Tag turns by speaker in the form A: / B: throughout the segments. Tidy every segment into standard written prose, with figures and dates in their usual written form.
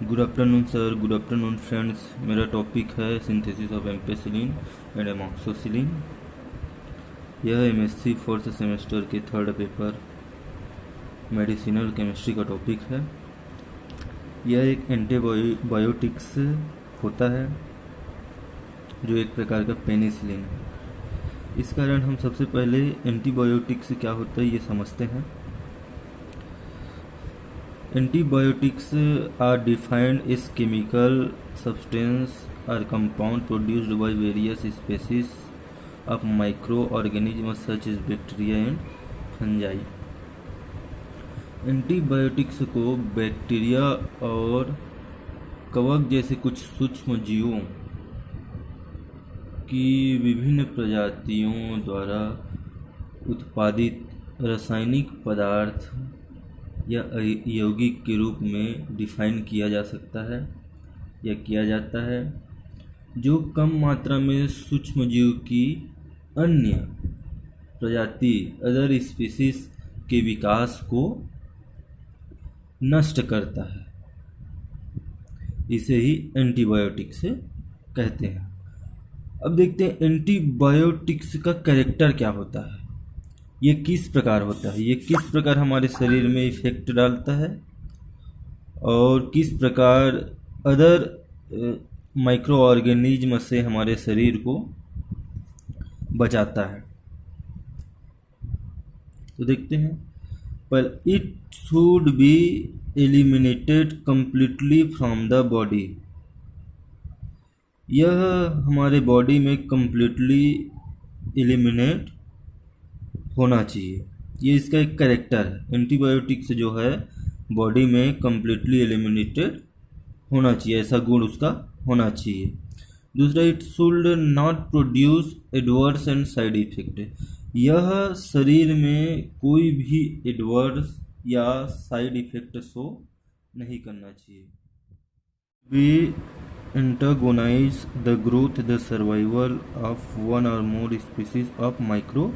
A: Good afternoon sir, good afternoon friends. मेरा topic है synthesis of ampicillin and एमॉक्सोसिलिन। यह MSc fourth semester के third paper medicinal chemistry का topic है। यह एक एंटीबायोटिक्स होता है जो एक प्रकार का पेनिसिलिन है। इस कारण हम सबसे पहले एंटीबायोटिक्स क्या होता है ये समझते हैं। Antibiotics are defined as chemical substance or compound produced by various species of microorganisms such as bacteria and fungi. Antibiotics को बैक्टीरिया और कवक जैसे कुछ सूक्ष्म जीवों की विभिन्न प्रजातियों द्वारा उत्पादित रासायनिक पदार्थ या यौगिक के रूप में डिफाइन किया जा सकता है या किया जाता है, जो कम मात्रा में सूक्ष्मजीव की अन्य प्रजाति अदर स्पीसीज के विकास को नष्ट करता है। इसे ही एंटीबायोटिक्स कहते हैं। अब देखते हैं एंटीबायोटिक्स का कैरेक्टर क्या होता है, ये किस प्रकार होता है, ये किस प्रकार हमारे शरीर में इफेक्ट डालता है और किस प्रकार अदर माइक्रो ऑर्गेनिज्म से हमारे शरीर को बचाता है। तो देखते हैं। पर it should be eliminated completely from the body. यह हमारे बॉडी में कंप्लीटली एलिमिनेट होना चाहिए। ये इसका एक कैरेक्टर है। एंटीबायोटिक्स जो है बॉडी में कम्प्लीटली एलिमिनेटेड होना चाहिए, ऐसा गुण उसका होना चाहिए। दूसरा, it should not produce adverse and side effect. यह शरीर में कोई भी एडवर्स या साइड इफेक्ट शो नहीं करना चाहिए। We antagonise the growth the survival of one or more species of micro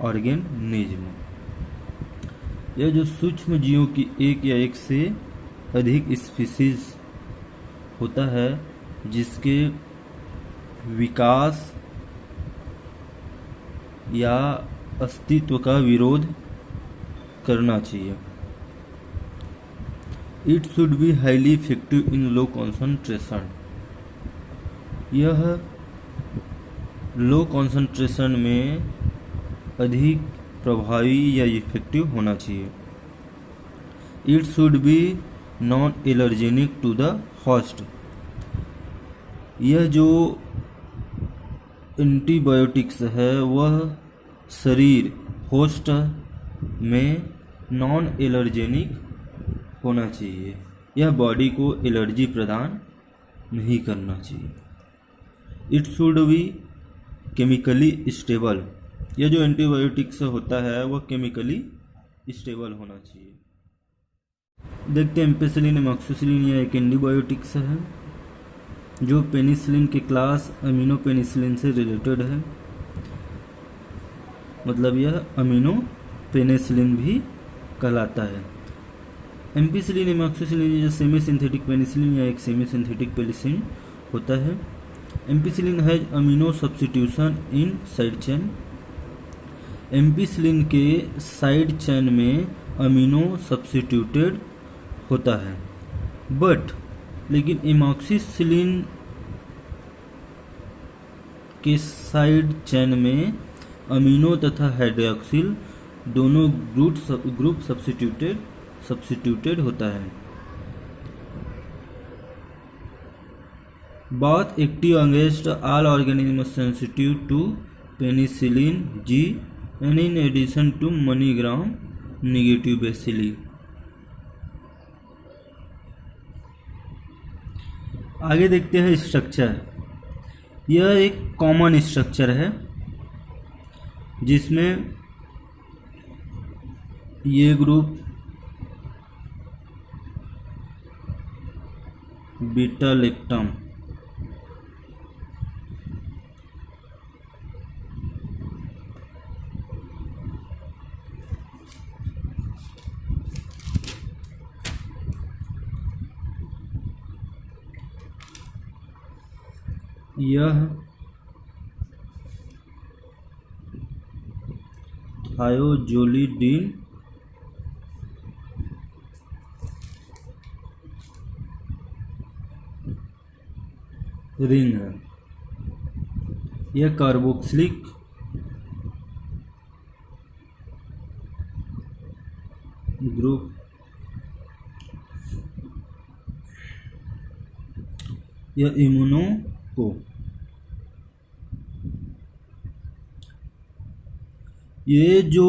A: organism. यह जो सूक्ष्म जीवों की एक या एक से अधिक स्पीसीज होता है जिसके विकास या अस्तित्व का विरोध करना चाहिए। It should be highly effective in low concentration. यह लो कॉन्सेंट्रेशन में अधिक प्रभावी या इफेक्टिव होना चाहिए। It should be non allergenic to the host. यह जो एंटीबायोटिक्स है वह शरीर होस्ट में नॉन एलर्जेनिक होना चाहिए। यह बॉडी को एलर्जी प्रदान नहीं करना चाहिए। It should B chemically stable. यह जो एंटीबायोटिक्स होता है वह केमिकली स्टेबल होना चाहिए। देखते हैं एम्पेसिलिन एमॉक्सोसिलिन। यह एक एंटीबायोटिक्स है जो पेनिसिलिन के क्लास अमीनो पेनिसिलिन से रिलेटेड है। मतलब यह अमीनो पेनिसिलिन भी कहलाता है। एम्पेसिलिन एमॉक्सोसिलिन जो सेमी सिंथेटिक पेनिसिलिन या एक सेमी सिंथेटिक पेनिसिलिन होता है। Ampicillin has amino substitution in side chain. Ampicillin के साइड चेन में अमीनो सब्स्टिट्यूटेड होता है, बट लेकिन एमॉक्सिसिलिन के साइड चेन में अमीनो तथा हाइड्रोक्सिल दोनों ग्रुप सब्स्टिट्यूटेड होता है। both active against all organisms sensitive to penicillin G and in addition to many gram negative bacilli। आगे देखते हैं स्ट्रक्चर। यह एक कॉमन स्ट्रक्चर है जिसमें ये ग्रुप बीटा लैक्टम, यह थायोजोलिडीन रिंग है। यह कार्बोक्सिलिक ग्रुप यह इम्यूनो को ये जो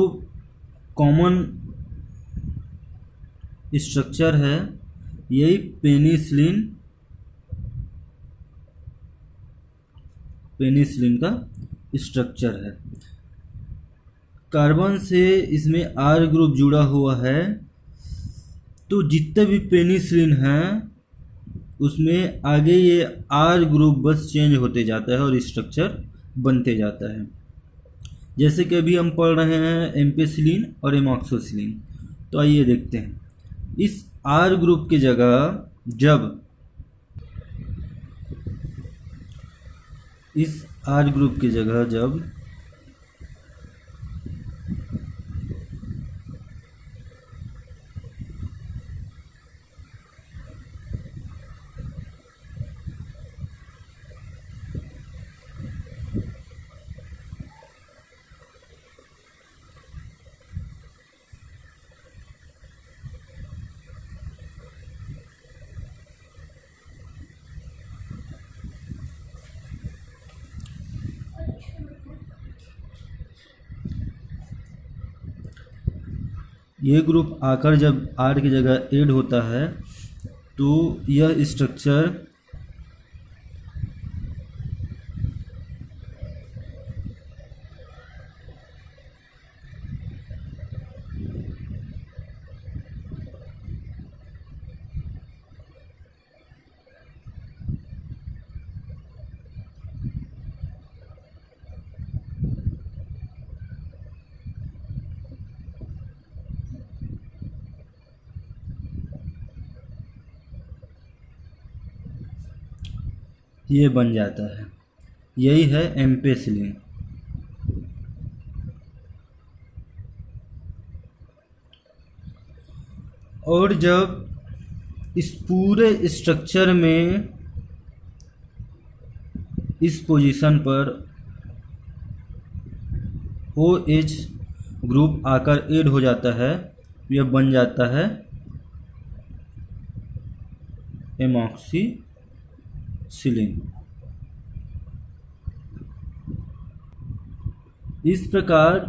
A: कॉमन स्ट्रक्चर है यही पेनिसिलिन का स्ट्रक्चर है। कार्बन से इसमें आर ग्रुप जुड़ा हुआ है, तो जितने भी पेनिसिलिन हैं उसमें आगे ये आर ग्रुप बस चेंज होते जाता है और स्ट्रक्चर बनते जाता है। जैसे कि अभी हम पढ़ रहे हैं एम्पेसिलिन और एमॉक्सोसिलिन, तो आइए देखते हैं। इस आर ग्रुप की जगह जब ये ग्रुप आकर जब आर की जगह ऐड होता है तो यह स्ट्रक्चर ये बन जाता है। यही है एम्पेसिलिन। और जब इस पूरे स्ट्रक्चर में इस पोजीशन पर OH ग्रुप आकर ऐड हो जाता है, यह बन जाता है एमॉक्सीसिलिन। इस प्रकार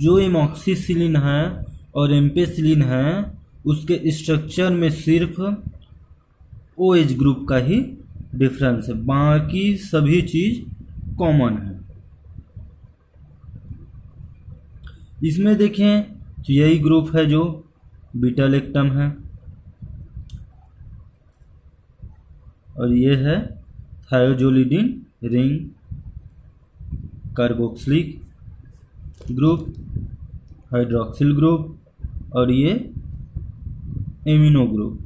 A: जो एमॉक्सीसिलिन है और एम्पेसिलिन है उसके स्ट्रक्चर में सिर्फ OH ग्रुप का ही डिफरेंस है, बाकी सभी चीज़ कॉमन है। इसमें देखें तो यही ग्रुप है जो बीटा लैक्टम है, और ये है thiazolidine ring carboxylic group, hydroxyl group, और ये एमिनो ग्रुप।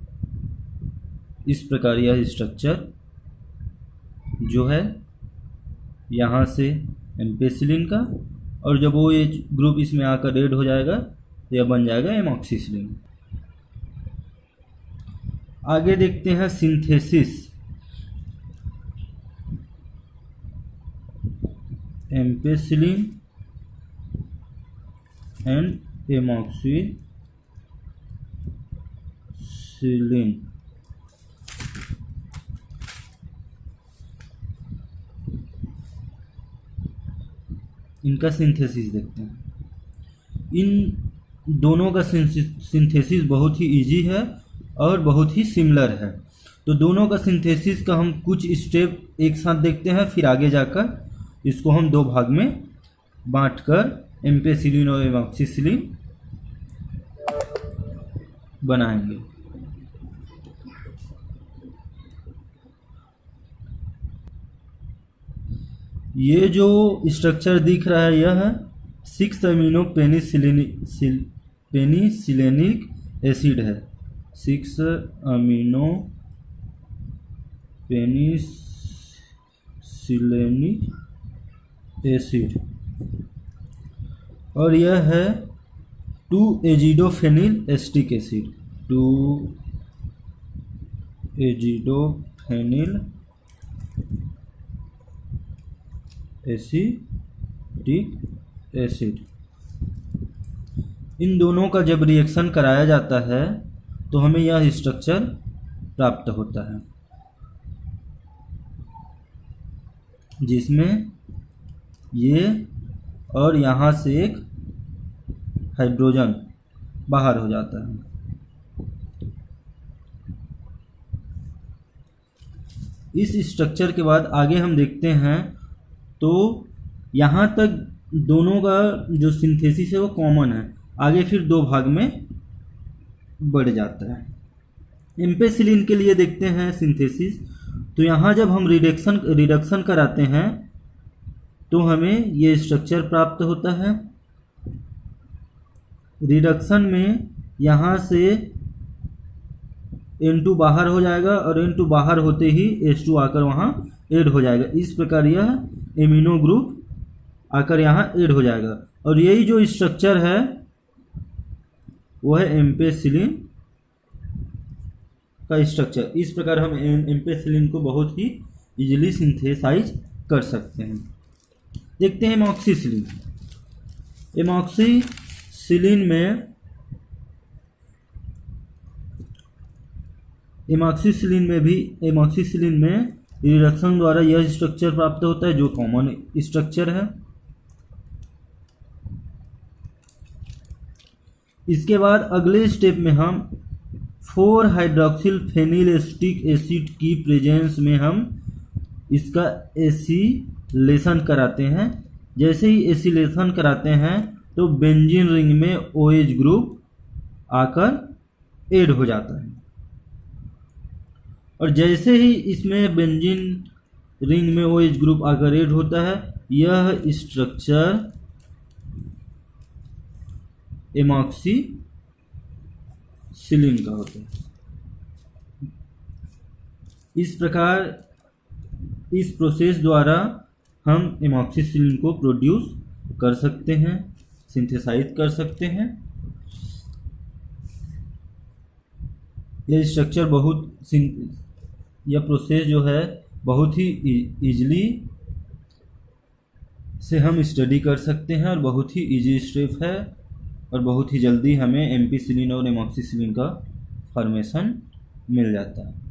A: इस प्रकार यह स्ट्रक्चर जो है यहाँ से एम्पेसिलिन का, और जब वो OH ग्रुप इसमें आकर ऐड हो जाएगा तो यह बन जाएगा एमॉक्सीसिलिन। आगे देखते हैं सिंथेसिस। Ampicillin and एमॉक्सीसिलिन। इनका सिंथेसिस देखते हैं। इन दोनों का सिंथेसिस बहुत ही इजी है और बहुत ही सिमिलर है। तो दोनों का सिंथेसिस का हम कुछ स्टेप एक साथ देखते हैं, फिर आगे जाकर इसको हम दो भाग में बांटकर एम्पेसिलिन और एमॉक्सीसिलिन बनाएंगे। ये जो स्ट्रक्चर दिख रहा है यह है 6 अमीनो पेनिसिलेनिक एसिड है। 6 अमीनो पेनिसिलेनिक सिलेनिक एसिड, और यह है 2-एजिडोफेनिल एसिटिक एसिड, 2-एजिडोफेनिल एसिटिक एसिड। इन दोनों का जब रिएक्शन कराया जाता है तो हमें यह स्ट्रक्चर प्राप्त होता है, जिसमें ये और यहाँ से एक हाइड्रोजन बाहर हो जाता है। इस स्ट्रक्चर के बाद आगे हम देखते हैं तो यहाँ तक दोनों का जो सिंथेसिस है वो कॉमन है, आगे फिर दो भाग में बढ़ जाता है। एम्पेसिलिन के लिए देखते हैं सिंथेसिस। तो यहाँ जब हम रिडक्शन कराते हैं तो हमें ये स्ट्रक्चर प्राप्त होता है। रिडक्शन में यहाँ से N2 बाहर हो जाएगा और N2 बाहर होते ही H2 आकर वहाँ ऐड हो जाएगा। इस प्रकार यह एमिनो ग्रुप आकर यहाँ ऐड हो जाएगा, और यही जो स्ट्रक्चर है वो है एम्पेसिलिन का स्ट्रक्चर। इस प्रकार हम एम्पेसिलिन को बहुत ही इजीली सिंथेसाइज कर सकते हैं। देखते हैं एमॉक्सिसिलिन। एमॉक्सिसिलिन में रिडक्शन द्वारा यह स्ट्रक्चर प्राप्त होता है जो कॉमन स्ट्रक्चर है। इसके बाद अगले स्टेप में हम 4-हाइड्रोक्सिल फेनिल एसिटिक एसिड की प्रेजेंस में हम इसका एसिलेशन कराते हैं। जैसे ही एसिलेशन कराते हैं तो बेंजीन रिंग में OH ग्रुप आकर ऐड हो जाता है, और जैसे ही इसमें बेंजीन रिंग में OH ग्रुप आकर ऐड होता है यह स्ट्रक्चर एमॉक्सिसिलिन का होता है। इस प्रकार इस प्रोसेस द्वारा हम एमॉक्सिसिलिन को प्रोड्यूस कर सकते हैं, सिंथेसाइज कर सकते हैं। यह प्रोसेस जो है बहुत ही इजीली से हम स्टडी कर सकते हैं और बहुत ही इजी स्टेप है, और बहुत ही जल्दी हमें एम्पेसिलिन और एमॉक्सिसिलिन का फॉर्मेशन मिल जाता है।